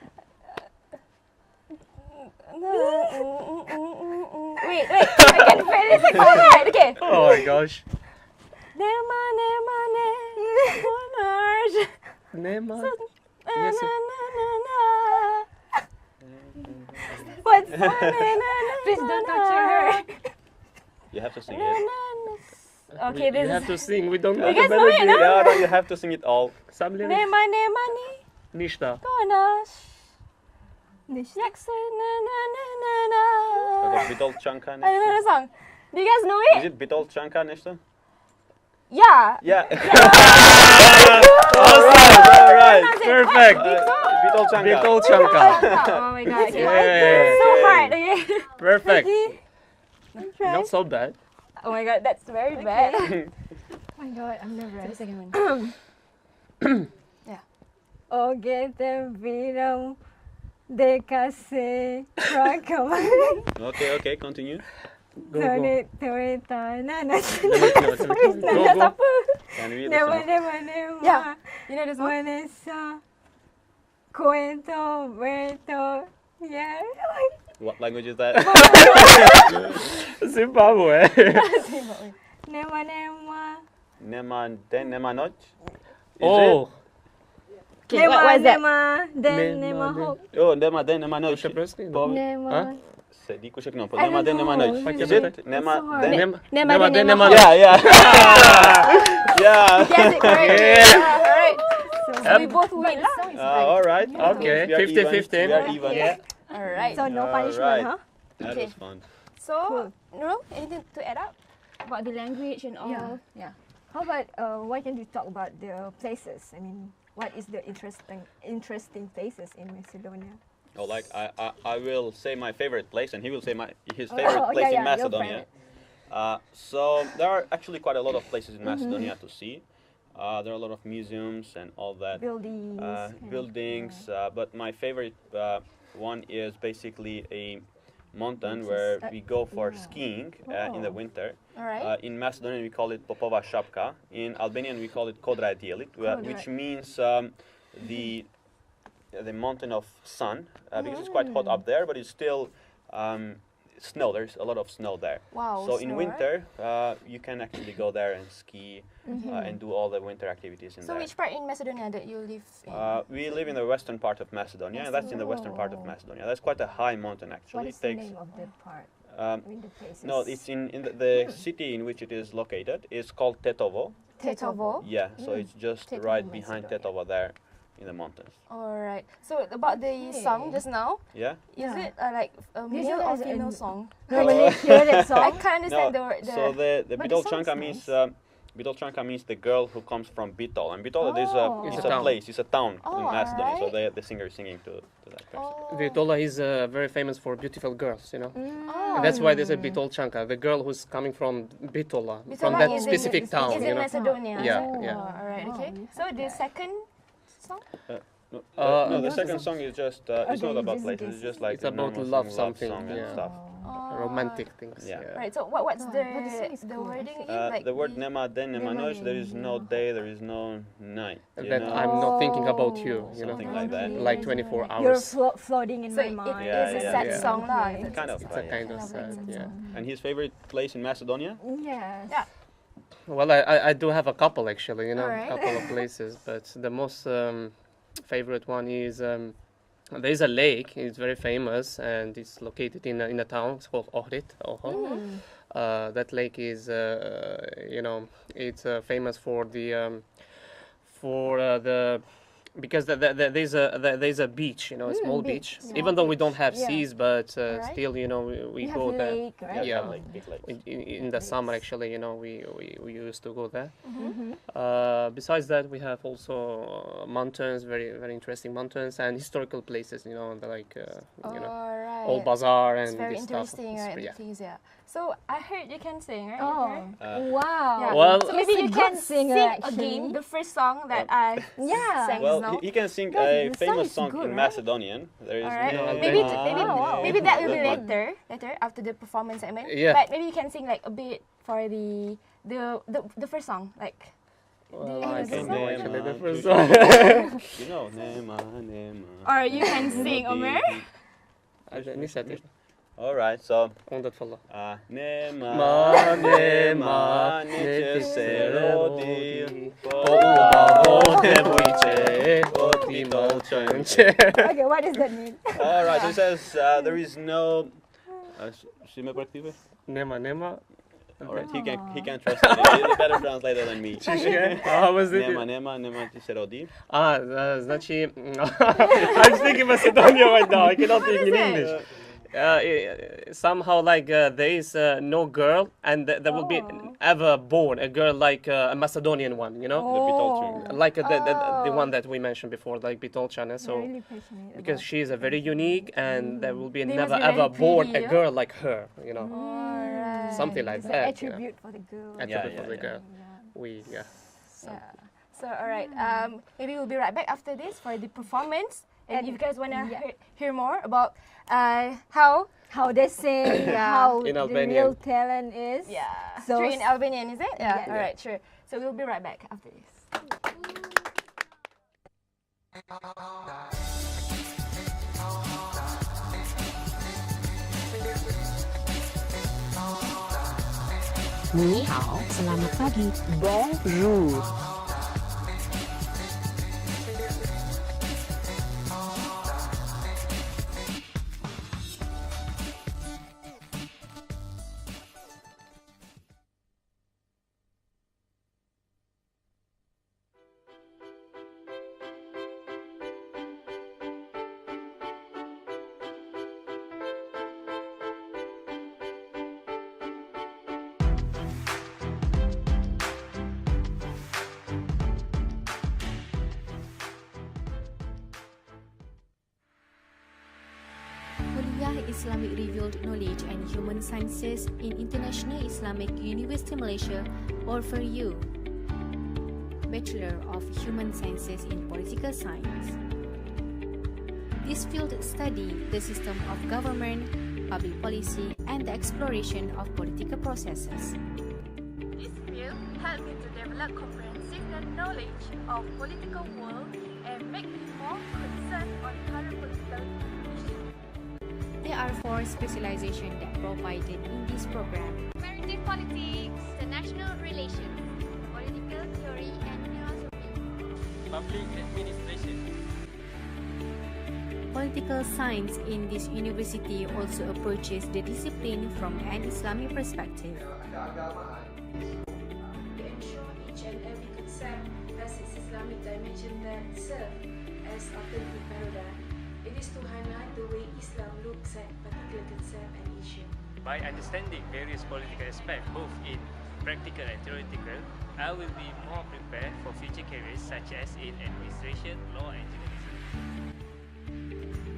Wait. I can finish it. Alright. Okay. Oh my gosh. Nema. Nema. Yes, What song? Please don't torture her. You have to sing it. Okay, you this have is. to sing. We don't know You the guys know it, melody. no? Yeah, no, you have to sing it all. Some lyrics. Nema ni Nishta. konash. This- Yaksa na. Okay, Bitol Chanka I don't know Neshta. the song. Do you guys know Is it? it Bitol Chanka Neshta? Yeah. Yeah. Awesome. All right. Perfect. Bitol Chanka. Bitol Chanka. Oh my god. Okay. Yeah. So hard. Okay. Perfect. Try. Not so bad. Oh my god, that's very bad. Oh my God, I'm nervous. The second one. Oh, que te vieron de case Okay, continue. Go, go. Nana Can we read the Never, song? never. Yeah. You know this one? Vanessa. Cuento, Berto. Yeah. What language is that? Zimbabwe. Nema, nema. Neman Den Nemanoj? Is Oh. Okay, what was that? Nema, then Nema, nema hok. it? Oh, Nema Den Nemanoj. Przepraszam. Bob- Nema. Sedi kushek no. I Nema don't Den know. Nemanoj. Is It's it? Nema so hard. Den. Nema den nema. Yeah. Yeah. Guess it correct. Yeah. Alright. So we Yep. both win lah. All right. Okay, We are 50-50. even. We are even. Yeah. Alright. So no Alright. punishment, huh? That Okay. was fun. So, Nurul, anything to add up about the language and all? Yeah. How about why can't you talk about the places? I mean, what is the interesting places in Macedonia? Oh, like I will say my favorite place, and he will say his favorite place in your Macedonia. So there are actually quite a lot of places in Mm-hmm. Macedonia to see. There are a lot of museums and all that. Buildings. Buildings. But my favorite one is basically a mountain This where is, we go for yeah. skiing in the Oh. winter. Alright. In Macedonian we call it Popova Shapka. In Albanian we call it Kodra Dielit, which means the mountain of sun, because it's quite hot up there, but it's still snow. There's a lot of snow there. Wow, So in snow, winter, you can actually go there and ski and do all the winter activities in So there. which part in Macedonia that you live in? We live in the western part of Macedonia, and that's in the western part of Macedonia. That's quite a high mountain, actually. What is the name of the part? The places? No, it's in the city in which it is located. It's called Tetovo. Tetovo? Yeah, so it's just Tetovo, right behind Macedonia. Tetovo there in the mountains. Alright. So about the song just now, Yeah? is it like a male or female song? Normally hear that song. I can't understand No, the so the But the Bitol song's Chanka nice. means Bitolchanka means the girl who comes from Bitol, and Bitol is Oh. it's a place, it's a town Oh, in Macedonia. So alright. the singer is singing to that person. Vitola is very famous for beautiful girls, you know. Oh. And that's why they say Bitolchanka, the girl who's coming from Bitola, from Bitola that is specific in, town, is you in know. Macedonia. Yeah, Oh, yeah. Alright, okay. So the second song? No, the second song is just it's not Okay, about just places. guess. It's just like It's a about normal love song, something, song and yeah. stuff. Romantic things. Yeah. Right, so what's But the the song is cool, wording again? Like The word nema den nema Nema noć, there is no day, there is no night. You That know? I'm not thinking about you, you know. Something like that. Like 24 You're hours. floating in so my it mind. Yeah, is a yeah, sad yeah. song lah. Okay. Kind of. It's a yeah. kind of sad, yeah. And his favorite place in Macedonia? Yes. Yeah. Well, I do have a couple actually, you know, Alright. couple of places, but the most favorite one is there is a lake. It's very famous and it's located in a town. It's called Ohrid. That lake is, you know, it's famous for the because there's a beach, you know, a small beach. beach, Even though we don't have Yeah. seas, but Alright. still, you know, we You go have there. lake, right? Yeah. Big lake. In the summer, actually, you know, we used to go there. Mm-hmm. Besides that, we have also mountains, very very interesting mountains, and historical places. You know, like you know, Alright. old bazaar and It's very this stuff. interesting, It's right? pre- The things, yeah. So I heard you can sing, right? Oh, Edgar? wow. Yeah. Well- so maybe He's a you good can singer, sing actually. again the first song that I Yeah. sang Well, just now. he can sing That- a the song famous is song good, in right? Macedonian. There is Alright. No, Maybe Albania. maybe that will be That one. later after the performance segment. Yeah. But maybe you can sing like a bit for the first song, like. Well, the- I the don't song? know actually the Nema, first you- one. You know, nema, nema. Or you can sing, Omer. Initiative. All right, so Ondat falla. nema, Ma nema, neće se rodi, Okay, what does that mean? All right, it says there is no. Si me practive? Nema. All right, he can translate it. He's a better translator than me. How was it? Nema će se rodi. Znači, I'm speaking Macedonian right now. I cannot speak in English. Somehow like there is no girl and there will be ever born a girl like a Macedonian one, you know, The Bitolchanka. like the one that we mentioned before, like Bitolchanka. So Really passionate because she is a very unique and there will be They never must be very ever born pretty, a yeah? girl like her, you know, Alright. something like It's an that. You know. attribute for the girl. Attribute Yeah, for the yeah, girl. We Yeah. So alright, maybe we'll be right back after this for the performance. And if you guys wanna hear more about How they sing, how In the Albanian. real talent is. So True in Albanian, is it? Yeah. Yeah. Alright, sure. So we'll be right back after this. Ni hao, selamat pagi. Bonjour. Kuliah Islamic Revealed Knowledge and Human Sciences in International Islamic University Malaysia offer you Bachelor of Human Sciences in Political Science. This field study the system of government, public policy, and the exploration of political processes. This field helped me to develop comprehensive knowledge of political world and make me more concerned on current political issues. There are 4 specializations that provided in this program. Comparative politics, international relations, political theory and philosophy, public administration. Political science in this university also approaches the discipline from an Islamic perspective. We ensure each and every concept has its Islamic dimension that serve as authentic paradigm. It is to highlight the way Islam looks at particular concept and issue. By understanding various political aspects, both in practical and theoretical, I will be more prepared for future careers such as in administration, law and journalism.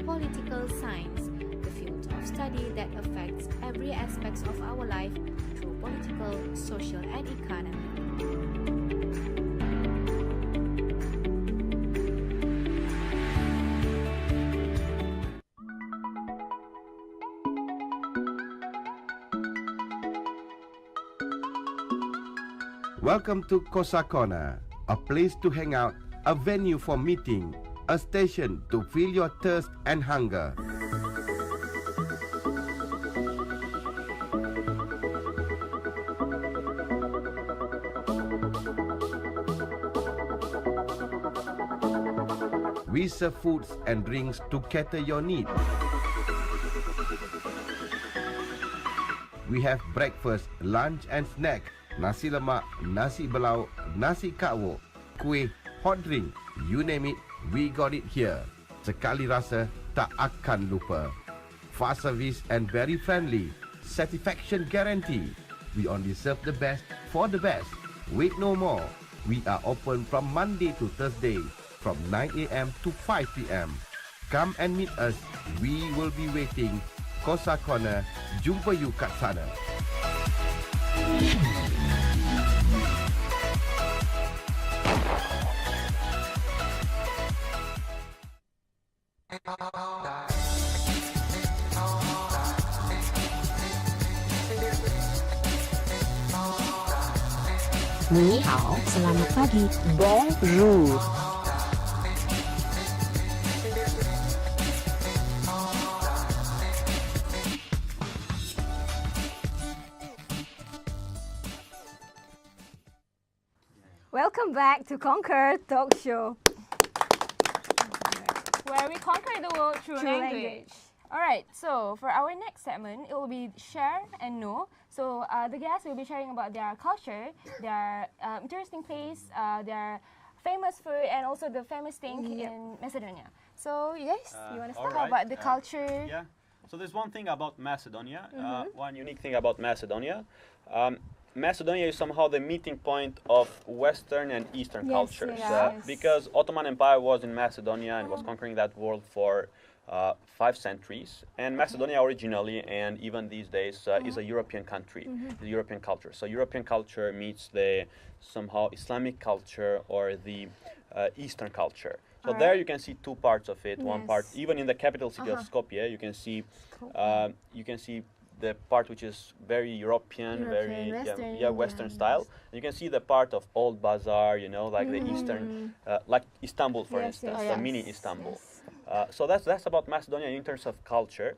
Political science, the field of study that affects every aspect of our life through political, social and economic. Welcome to Kosa Corner, a place to hang out, a venue for meeting, a station to fill your thirst and hunger. We serve foods and drinks to cater your need. We have breakfast, lunch and snack. Nasi lemak, nasi belau, nasi kak-wok, kuih, hot drink, you name it, we got it here. Sekali rasa, tak akan lupa. Fast service and very friendly. Satisfaction guarantee. We only serve the best for the best. Wait no more. We are open from Monday to Thursday from 9 a.m. to 5 p.m. Come and meet us. We will be waiting. Kosa Corner, jumpa you kat sana. Ni hao, selamat pagi. Bonjour. Welcome back to Conquer Talk Show. Where we conquer the world through language. Alright, so for our next segment, it will be share and know. So the guests will be sharing about their culture, their interesting place, their famous food, and also the famous thing in Macedonia. So you guys, you want to start about the culture? Yeah. So there's one thing about Macedonia, one unique thing about Macedonia. Macedonia is somehow the meeting point of Western and Eastern cultures. Because Ottoman Empire was in Macedonia and was conquering that world for 5 centuries. And Macedonia originally, and even these days, is a European country, the European culture. So European culture meets the somehow Islamic culture or the Eastern culture. So there you can see 2 parts of it. One part, even in the capital city of Skopje, you can see the part which is very European, very Western style. And you can see the part of Old Bazaar, you know, like the Eastern, like Istanbul, for instance, the mini Istanbul. So that's about Macedonia in terms of culture.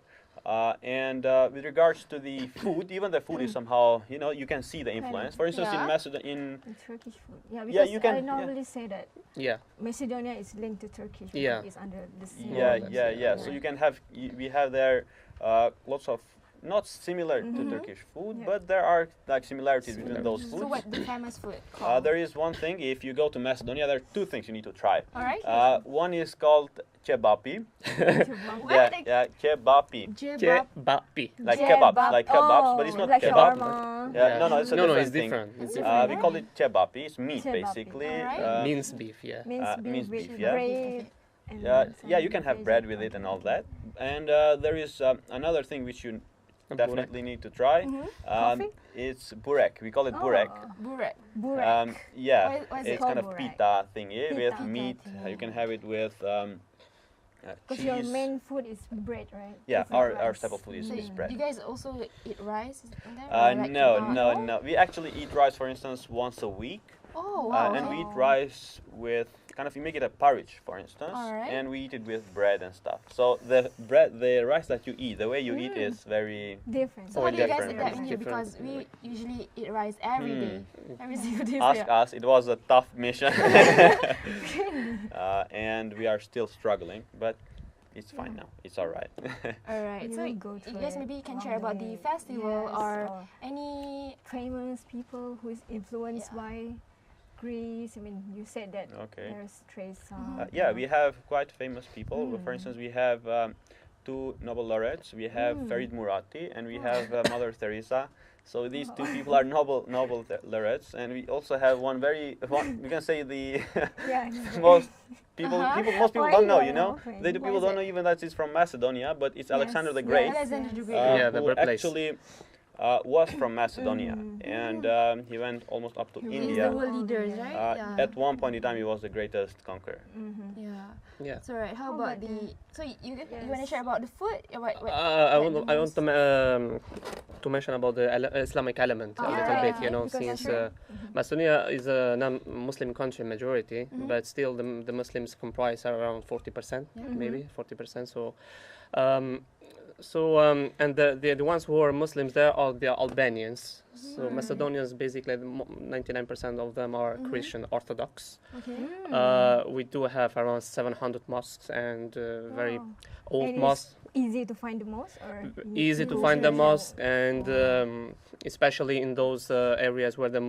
And with regards to the food, even the food is somehow, you know, you can see the influence. For instance, in Macedonia, in Turkish food. Yeah, because you can, I normally say that. Yeah. Macedonia is linked to Turkish. Yeah. It's under the same. Yeah. So you can have, we have there lots of not similar to Turkish food, but there are like similarities between those foods. So what the famous food called? There is one thing. If you go to Macedonia, there are 2 things you need to try. All right. One is called cebapi. yeah, cebapi. Cebapi. Like kebabs, like kebabs, but it's not like kebab. shawarma. No, it's a different it's thing. different. It's different. We call it cebapi. It's meat, Cebapi. basically. Minced beef, yeah. Minced beef, yeah. bread. Yeah, you can have bread with it and all that. And there is another thing which you definitely need to try. It's burek. We call it burek. Burek. Yeah, Why is it it's called kind of burek? pita thingy with meat. You can have it with Because your cheese. main food is bread, right? Yeah, It's not our rice. staple food is bread. Do you guys also eat rice in there? Or like No. We actually eat rice, for instance, once a week. Oh, wow. And we eat rice with you make it a porridge, for instance, Alright. and we eat it with bread and stuff. So the rice that you eat, the way you eat is very different. So how do you guys eat different. that in here? Because we usually eat rice every day. Every single day. Ask us. It was a tough mission, and we are still struggling, but it's fine now. It's all right. All right. So you guys maybe can share about the festival or any famous people who is influenced by Greece. I mean, you said that there's trace. Yeah, we have quite famous people. For instance, we have 2 Nobel laureates. We have Farid Murati and we have Mother Teresa. So these 2 people are Nobel laureates, and we also have we can say the most people don't know. You know, people don't know even that it's from Macedonia, but it's Alexander the Great. The who birthplace. actually was from Macedonia, and he went almost up to India. He's the world leaders, right? At one point in time, he was the greatest conqueror. Yeah. So right, how about the? So you want to share about the food? I want to mention about the Islamic element a little bit. You know, since Macedonia is a non-Muslim country majority, but still the Muslims comprise around 40%, maybe 40%. So. And the ones who are Muslims there are the Albanians. So Macedonians, basically 99% of them are Christian Orthodox. We do have around 700 mosques and very old mosques. Easy to find the mosque, or easy to find the mosque, and especially in those areas where the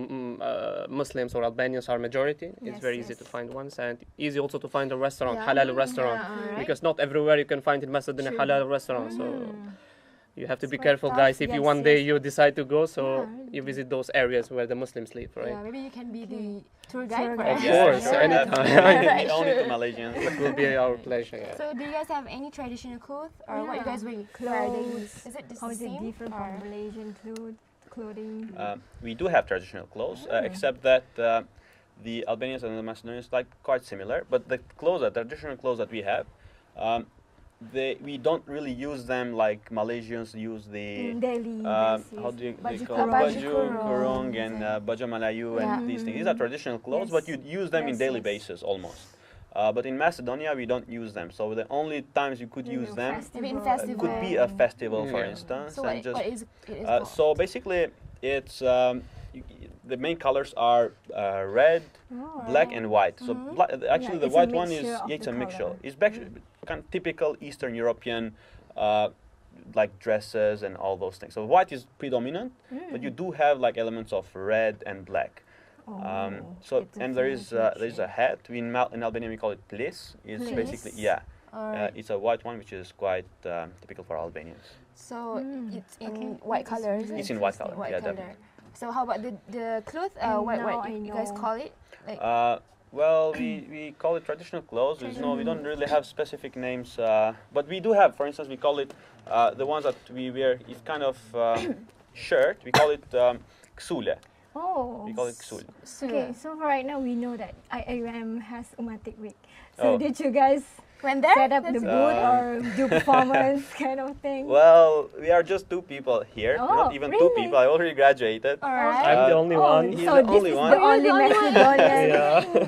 Muslims or Albanians are majority, it's very easy to find ones, and easy also to find a restaurant, halal restaurant, because not everywhere you can find in Macedonia halal restaurant. So you have to be careful, guys. If you one day you decide to go, so you visit those areas where the Muslims live, right? Yeah, maybe you can be the tour guide. Of course, anytime. Only to Malaysians. It will be our pleasure. Yeah. So do you guys have any traditional clothes, or what you guys wear? Clothes. Is it the How is it same? different from Malaysian clothing? We do have traditional clothes, except that the Albanians and the Macedonians like quite similar. But the traditional clothes that we have, we don't really use them like Malaysians use the daily how do they call it? Baju kurung and baju Melayu and these things. These are traditional clothes, but you use them in daily basis almost. But in Macedonia, we don't use them. So the only times you could use them could be a festival, for instance. So and what is it? So basically, it's the main colors are red, black, and white. So actually, the white one is it's a mixture. It's kind of typical Eastern European, like dresses and all those things. So white is predominant, but you do have like elements of red and black. And there is a hat. In Albania we call it ples. It's basically it's a white one, which is quite typical for Albanians. So it's in white color. It's in white color. Yeah, definitely. So how about the cloth? What you guys call it? Like well, we call it traditional clothes. We don't really have specific names, but we do have. For instance, we call it the ones that we wear. It's kind of shirt. We call it ksule. We call it ksule. Okay, so for right now we know that IIUM has Umatik Week. So did you guys set up the booth or do performance kind of thing? Well, we are just 2 people here. Not even 2 people. I already graduated. I'm the only one. He's so the only one. The only Macedonian.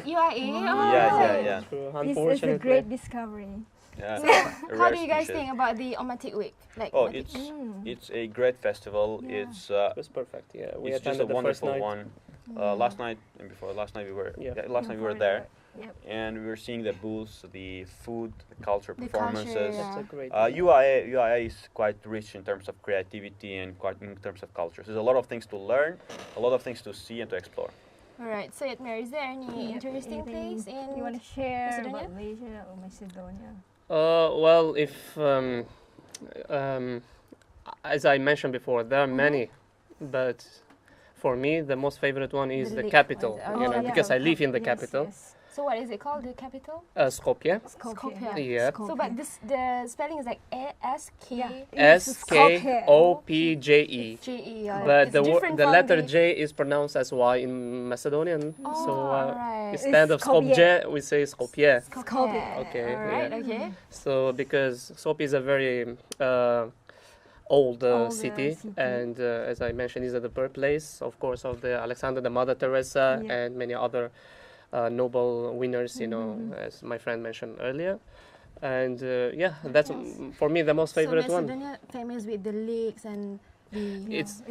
Yeah. This is a great discovery. Yeah, so how do you guys think about the Umatik Week? Like, it's a great festival. It was perfect. Yeah, we it's just a wonderful one. Last night and before last night we were we were there. And we were seeing the booths, the food, the culture, performances. That's a great UIA is quite rich in terms of creativity and quite in terms of culture. So there's a lot of things to learn, a lot of things to see and to explore. All right. So, Yatmer, is there any interesting place in you want to share Macedonia? about Malaysia or Macedonia? Well, if as I mentioned before, there are many, but for me, the most favorite one is the capital. Because I live in the capital. Yes. So what is it called, the capital? Skopje. Skopje. Yeah. So, but the spelling is like Skopje. But the letter J is pronounced as Y in Macedonian. Instead of Skopje, we say Skopje. Skopje. Okay. All right. Okay. So because Skopje is a very old Older city, city. and as I mentioned, is the birthplace, of course, of the Alexander, the Mother Teresa, Yeah. and many other Nobel winners, Mm-hmm. as my friend mentioned earlier. And yeah, that's for me the most favorite so one. Macedonia famous with the lakes and the It's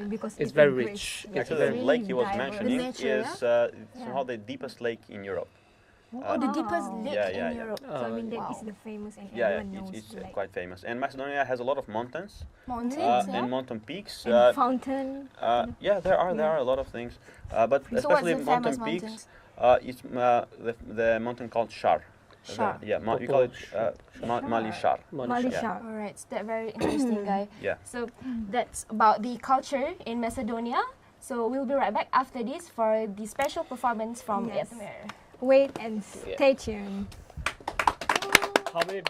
because it's a very great- rich. yeah, It's Actually, very the lake he was diverse. mentioning The nature, is yeah? somehow the deepest lake in Europe. the deepest lake Yeah, in yeah, yeah. Europe. So I mean that is the famous and Yeah, everyone knows. it's like, quite famous. And Macedonia has a lot of mountains Mountains, yeah. and mountain peaks. and fountain. Yeah, there are a lot of things, but So especially what's the mountain famous peaks. mountains? It's the mountain called Shar. Shar. We call it Mali Shar. Mali Yeah. Shar. All right, so that very interesting guy. Yeah. So that's about the culture in Macedonia. So we'll be right back after this for the special performance from Yes. Yatmer. Wait and stay tuned. How many?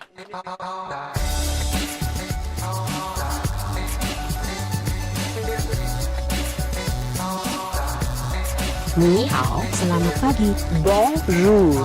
Ni hao, selamat pagi. Bonjour.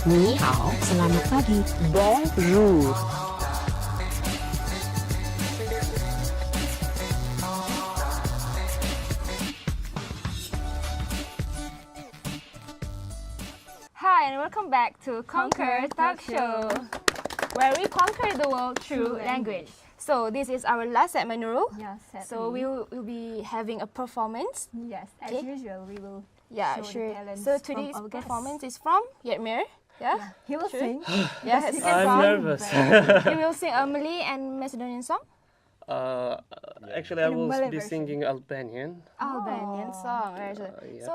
你好, selamat pagi. Bonjour. Hi, and welcome back to Conquer Talk Show, where we conquer the world through language. So this is our last segment, Nurul. Yes, So we'll be having a performance. Yes, as Okay. usual, we will Yeah, show the sure. talents So from today's our guests. performance is from Yatmer. Yeah? He will Sure. sing. Yeah, Because he he can can I'm sing. nervous. He will sing a Malay and Macedonian song. Actually, I In a will Malay be version. singing Albanian. Albanian song. Right? yeah. So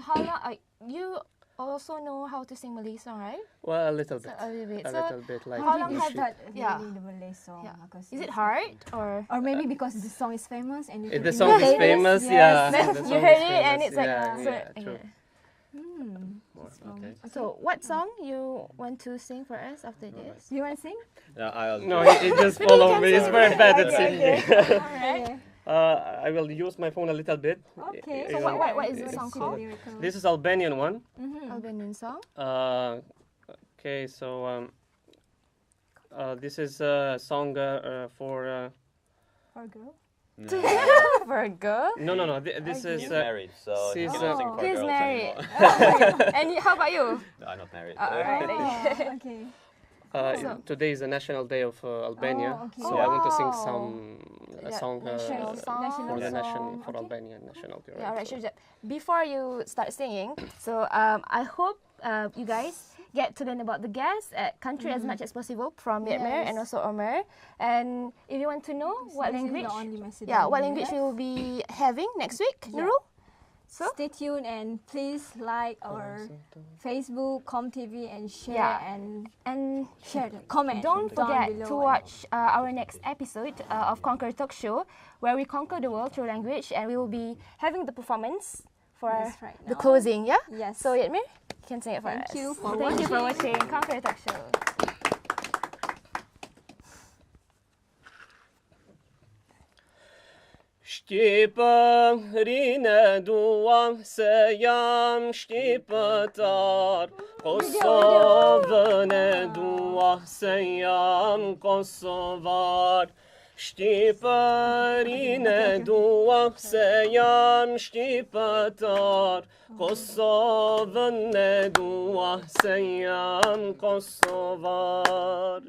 how long? You also know how to sing Malay song, right? Well, a little bit. A little bit. A So little bit, like how long you have should. that? Yeah. Really the Malay song. Yeah. Because Is it it's- hard or? Or maybe because the song is famous and you If can the song is imitate it. famous, Yes. yeah. Then the you song heard is it and famous, it's like, yeah, so, yeah, true. Okay. So what song you want to sing for us after this? You want to sing? No, he just follow me. He's very bad at singing. Alright. I will use my phone a little bit. Okay. So what is the song called? This is Albanian one. Albanian song. Okay, so this is a song for. For a girl? For a girl? No. This is. He's married, so he she's, cannot sing for He's girls married. anymore. And how about you? No, I'm not married. Alright. Oh, okay. Today is the National Day of Albania, Oh, okay. so I want to sing Wow. some song national song. for the National for Albanian national period. Yeah, alright, sure. Before you start singing, so I hope you guys get to learn about the guests at country as much as possible from Myanmar and also Omer. And if you want to know what this is language, the only Macedonian yeah, what language left. we will be having next week, Yeah. Nurul? So Stay tuned and please like our Facebook, ComTV, and share Yeah. and share the comment. don't down forget below to watch our next episode of Conquer Talk Show, where we conquer the world through language, and we will be having the performance for Yes, right the now. closing. Yeah. Yes. So Yadmir, you can sing it for us. Thank you for Thank you for watching Conquer Talk Show. Shqipërinë duam se jam shqiptar, Kosovën e dua se jam kosovar. Shqipërinë dua se jam shqiptar, Kosovën e dua se jam kosovar.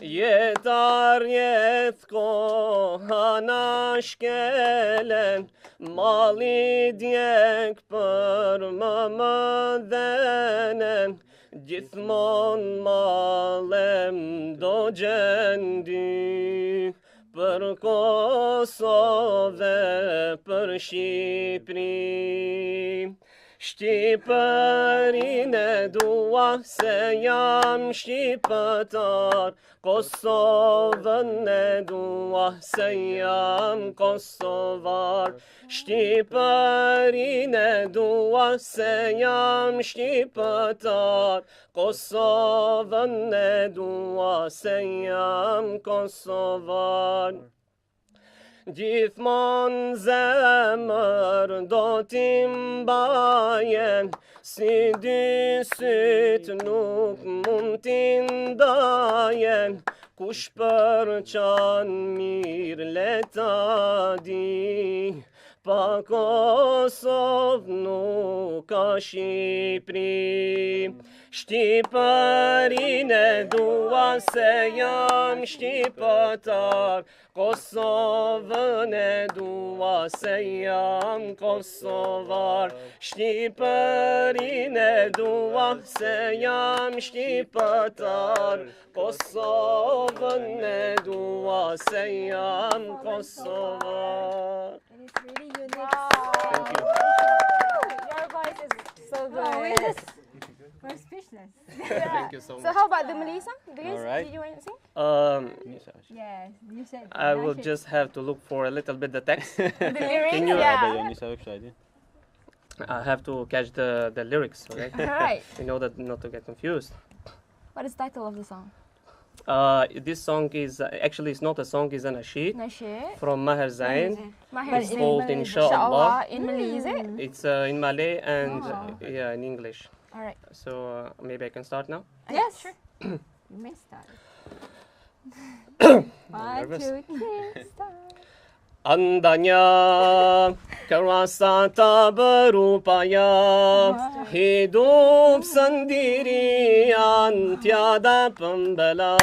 Jetar jetë koha na shkelen, mali djek për më dhenen, gjithmon malem do gjendi, për Kosovë, për Shqipëri. Shqipërinë dua se jam shqiptar, Kosovën e dua se jam kosovar. Shqipërinë dua se jam shqiptar, Kosovën e dua se jam kosovar. Gjithmon zemër do t'i mbajen, si dy sytë nuk mund t'i ndajen, kush për qanë mirë leta di, pa Kosovë nuk ka Shqipëri. Shqipërinë dua se jam shqiptar, Kosovën e dua se jam kosovar. Shqipërinë dua se jam shqiptar, Kosovën e dua se jam kosovar. Thank you. Your voice is so good. We're speechless. Thank you so much. So how about the Malay song? Do you, Alright. do you want to sing? Yes, you said. I will just have to look for a little bit the text. lyrics? Can you? Yeah. I have to catch the lyrics, okay? Alright. In order not to get confused. What is the title of the song? This song is actually it's not a song, it's an nasheed Nasheed. from Maher Zain. Maher It's Zain. called Inshallah. In Malay, is it? It's in Malay and Oh. yeah, in English. Alright. So maybe I can start now. Yes, sure. You may start. I'm 1, nervous. 2, 3, start. Andanya kerasa tak berupaya, hidup sendirian tiada pembela.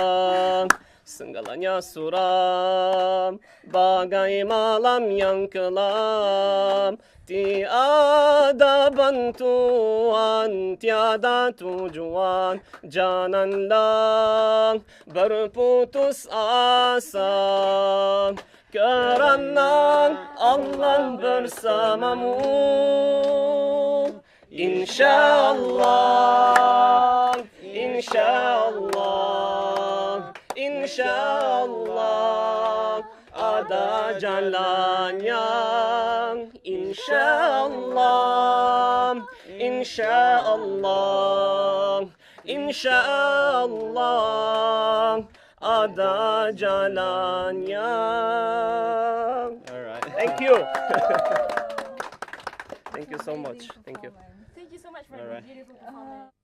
Segalanya suram bagai malam yang kelam, tiada bantuan, tiada tujuan, janganlah berputus asa, kerana Allah bersamamu. Insyaallah, insyaallah, insyaallah ada jalannya. Insyaallah, insyaallah, insyaallah ada jalannya. All right. Thank you. Thank you so much. Thank you. Thank you so much for Alright. the beautiful performance.